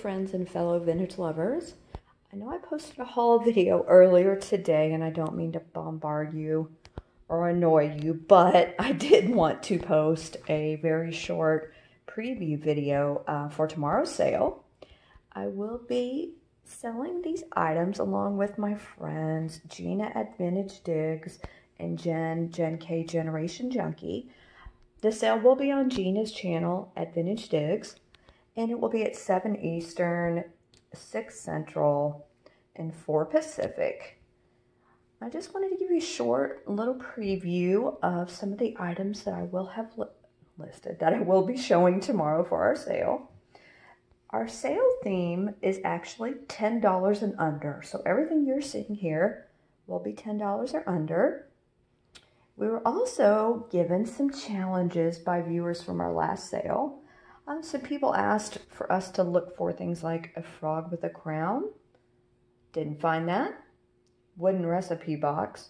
friends and fellow vintage lovers. I know I posted a haul video earlier today and I don't mean to bombard you or annoy you, but I did want to post a very short preview video for tomorrow's sale. I will be selling these items along with my friends Gina at Vintage Digs and Gen K Generation Junkie. The sale will be on Gina's channel at Vintage Digs, and it will be at 7 Eastern, 6 Central, and 4 Pacific. I just wanted to give you a short little preview of some of the items that I will have listed, that I will be showing tomorrow for our sale. Our sale theme is actually $10 and under, so everything you're seeing here will be $10 or under. We were also given some challenges by viewers from our last sale. Some people asked for us to look for things like a frog with a crown. Didn't find that. Wooden recipe box.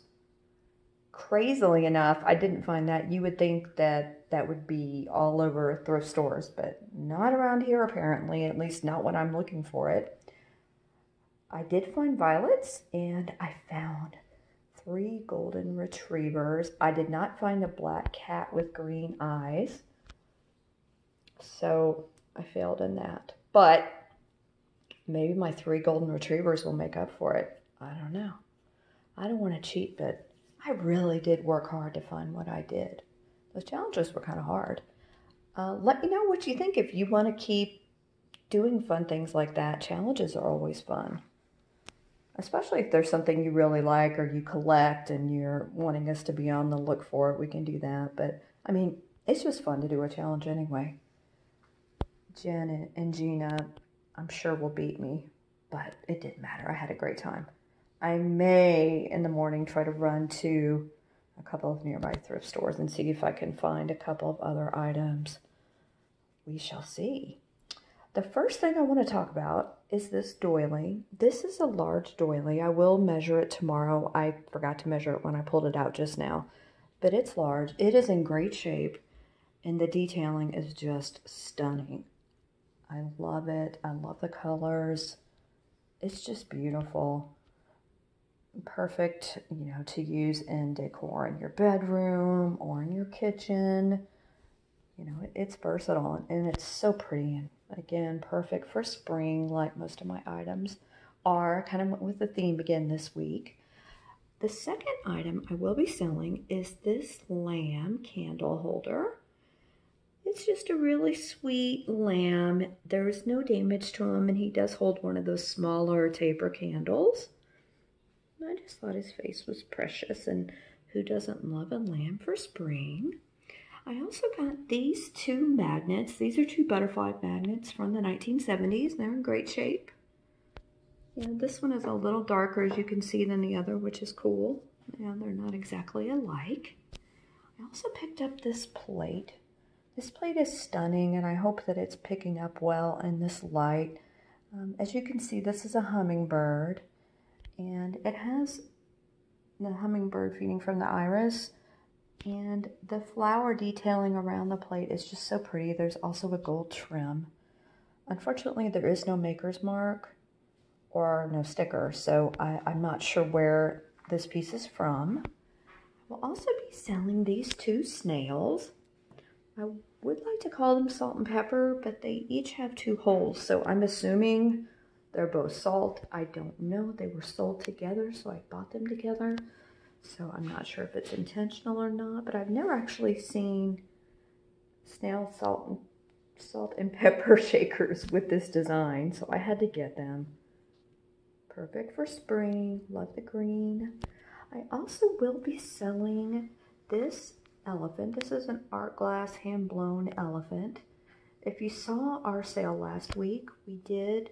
Crazily enough, I didn't find that. You would think that that would be all over thrift stores, but not around here apparently, at least not when I'm looking for it. I did find violets, and I found 3 golden retrievers. I did not find a black cat with green eyes, so I failed in that. But maybe my 3 golden retrievers will make up for it. I don't know. I don't want to cheat, but I really did work hard to find what I did. Those challenges were kind of hard. Let me know what you think if you want to keep doing fun things like that. Challenges are always fun. Especially if there's something you really like or you collect and you're wanting us to be on the look for it, we can do that. But, I mean, it's just fun to do a challenge anyway. Jen and Gina, I'm sure will beat me, but it didn't matter. I had a great time. I may, in the morning, try to run to a couple of nearby thrift stores and see if I can find a couple of other items. We shall see. The first thing I want to talk about is this doily. This is a large doily. I will measure it tomorrow. I forgot to measure it when I pulled it out just now, but it's large. It is in great shape, and the detailing is just stunning. I love it. I love the colors. It's just beautiful. Perfect, you know, to use in decor in your bedroom or in your kitchen. You know, it's versatile and it's so pretty, and again, perfect for spring, like most of my items are. Kind of went with the theme again this week. The second item I will be selling is this lamb candle holder. It's just a really sweet lamb. There's no damage to him, and he does hold one of those smaller taper candles. I just thought his face was precious, and who doesn't love a lamb for spring? I also got these 2 magnets. These are 2 butterfly magnets from the 1970s. They're in great shape. Yeah, this one is a little darker, as you can see, than the other, which is cool. Yeah, they're not exactly alike. I also picked up this plate. This plate is stunning, and I hope that it's picking up well in this light. As you can see, this is a hummingbird, and it has the hummingbird feeding from the iris. And the flower detailing around the plate is just so pretty. There's also a gold trim. Unfortunately, there is no maker's mark or no sticker, so I'm not sure where this piece is from. I will also be selling these 2 snails. I would like to call them salt and pepper, but they each have 2 holes, so I'm assuming they're both salt. I don't know. They were sold together, so I bought them together. So I'm not sure if it's intentional or not, but I've never actually seen snail salt and pepper shakers with this design, so I had to get them. Perfect for spring. Love the green. I also will be selling this elephant. This is an art glass hand-blown elephant. If you saw our sale last week, we did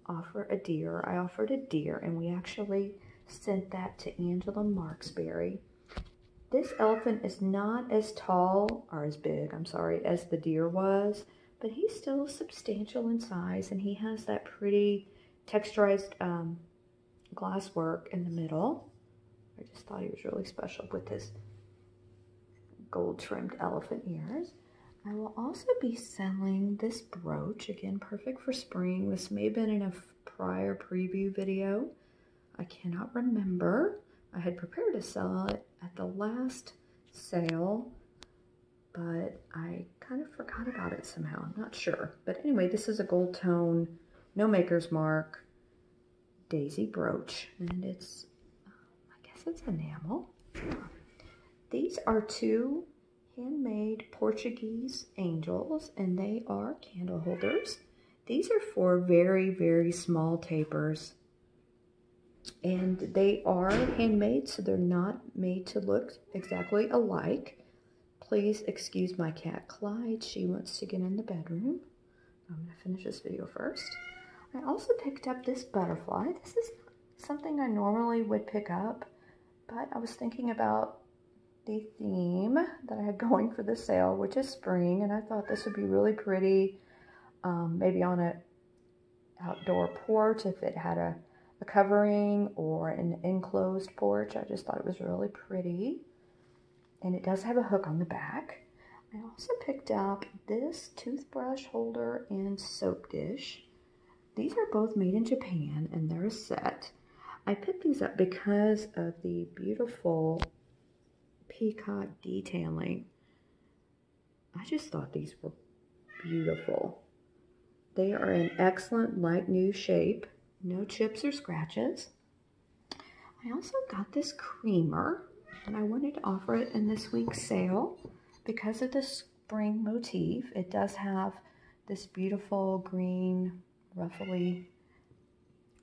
offer a deer. I offered a deer, and we actually sent that to Angela Marksberry. This elephant is not as tall, or as big, I'm sorry, as the deer was, but he's still substantial in size, and he has that pretty texturized glass work in the middle. I just thought he was really special with his gold trimmed elephant ears. I will also be selling this brooch, again, perfect for spring. This may have been in a prior preview video. I cannot remember. I had prepared to sell it at the last sale, but I kind of forgot about it somehow. I'm not sure. But anyway, this is a gold tone, no maker's mark, daisy brooch. And it's, I guess it's enamel. These are two handmade Portuguese angels, and they are candle holders. These are for very, very small tapers. And they are handmade, so they're not made to look exactly alike. Please excuse my cat Clyde. She wants to get in the bedroom. I'm going to finish this video first. I also picked up this butterfly. This is something I normally would pick up, but I was thinking about the theme that I had going for the sale, which is spring, and I thought this would be really pretty, maybe on an outdoor porch if it had a covering, or an enclosed porch. I just thought it was really pretty, and it does have a hook on the back. I also picked up this toothbrush holder and soap dish. These are both made in Japan, and they're a set. I picked these up because of the beautiful peacock detailing. I just thought these were beautiful. They are in excellent light new shape, no chips or scratches. I also got this creamer, and I wanted to offer it in this week's sale because of the spring motif. It does have this beautiful green ruffly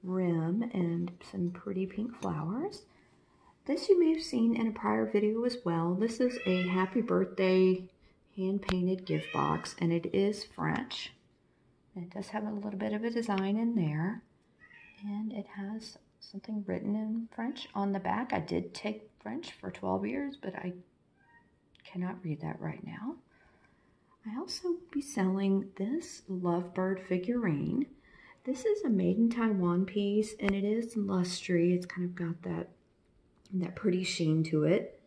rim and some pretty pink flowers. This you may have seen in a prior video as well. This is a happy birthday hand-painted gift box, and it is French. It does have a little bit of a design in there, and it has something written in French on the back. I did take French for 12 years, but I cannot read that right now. I also will be selling this lovebird figurine. This is a made in Taiwan piece, and it is lustre. It's kind of got that pretty sheen to it.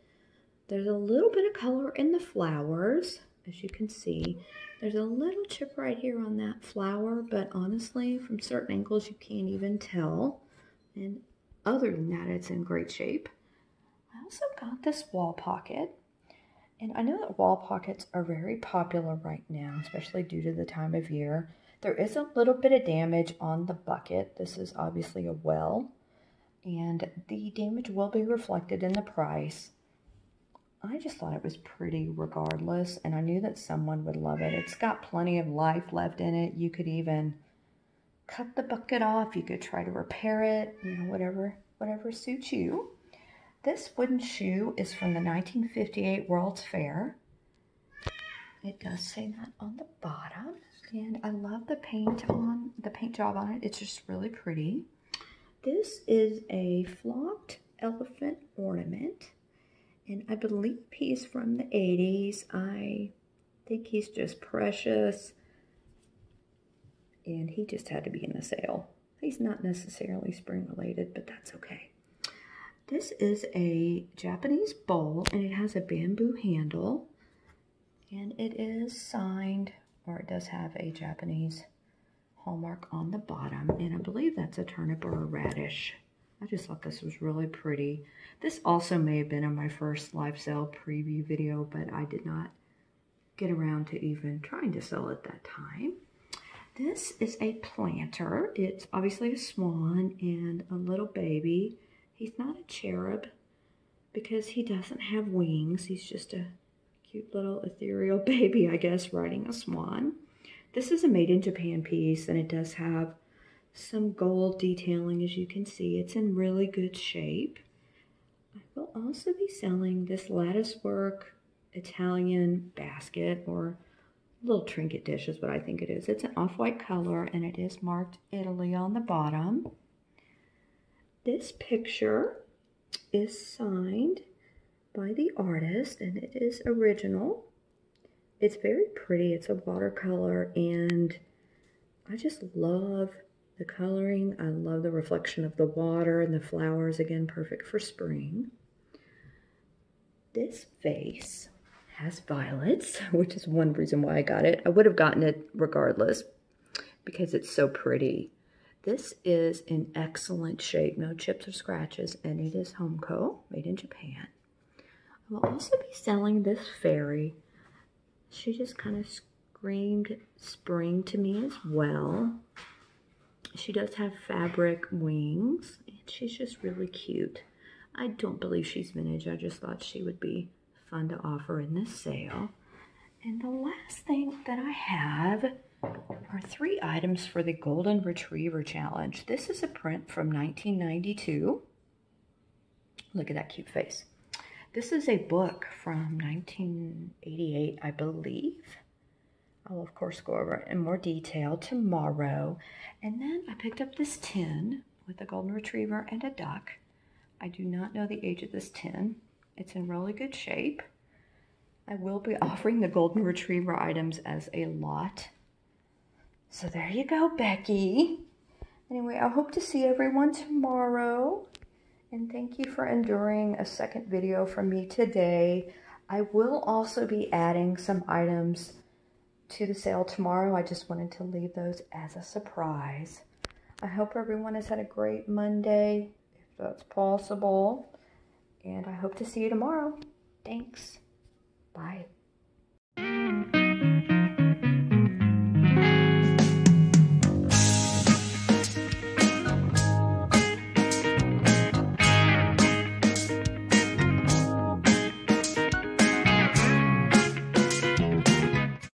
There's a little bit of color in the flowers, as you can see. There's a little chip right here on that flower, but honestly, from certain angles, you can't even tell. And other than that, it's in great shape. I also got this wall pocket. And I know that wall pockets are very popular right now, especially due to the time of year. There is a little bit of damage on the bucket. This is obviously a well, and the damage will be reflected in the price. I just thought it was pretty regardless, and I knew that someone would love it. It's got plenty of life left in it. You could even cut the bucket off. You could try to repair it, you know, whatever suits you. This wooden shoe is from the 1958 World's Fair. It does say that on the bottom, and I love the paint job on it. It's just really pretty. This is a flocked elephant ornament, and I believe he's from the 80s. I think he's just precious, and he just had to be in the sale. He's not necessarily spring related, but that's okay. This is a Japanese bowl, and it has a bamboo handle, and it is signed, or it does have a Japanese hallmark on the bottom, and I believe that's a turnip or a radish. I just thought this was really pretty. This also may have been in my first live sale preview video, but I did not get around to even trying to sell it that time. This is a planter. It's obviously a swan and a little baby. He's not a cherub because he doesn't have wings. He's just a cute little ethereal baby, I guess, riding a swan. This is a made in Japan piece, and it does have some gold detailing, as you can see. It's in really good shape. I will also be selling this lattice work Italian basket, or little trinket dish is what I think it is. It's an off-white color, and it is marked Italy on the bottom. This picture is signed by the artist, and it is original. It's very pretty. It's a watercolor, and I just love the coloring. I love the reflection of the water and the flowers. Again, perfect for spring. This vase has violets, which is one reason why I got it. I would have gotten it regardless because it's so pretty. This is in excellent shape, no chips or scratches, and it is Homco, made in Japan. I will also be selling this fairy. She just kind of screamed spring to me as well. She does have fabric wings, and she's just really cute. I don't believe she's vintage. I just thought she would be fun to offer in this sale. And the last thing that I have are 3 items for the Golden Retriever Challenge. This is a print from 1992. Look at that cute face. This is a book from 1988, I believe. I'll, of course, go over it in more detail tomorrow. And then I picked up this tin with a golden retriever and a duck. I do not know the age of this tin. It's in really good shape. I will be offering the golden retriever items as a lot. So there you go, Becky. Anyway, I hope to see everyone tomorrow. And thank you for enduring a second video from me today. I will also be adding some items to the sale tomorrow. I just wanted to leave those as a surprise. I hope everyone has had a great Monday, if that's possible. And I hope to see you tomorrow. Thanks. Bye.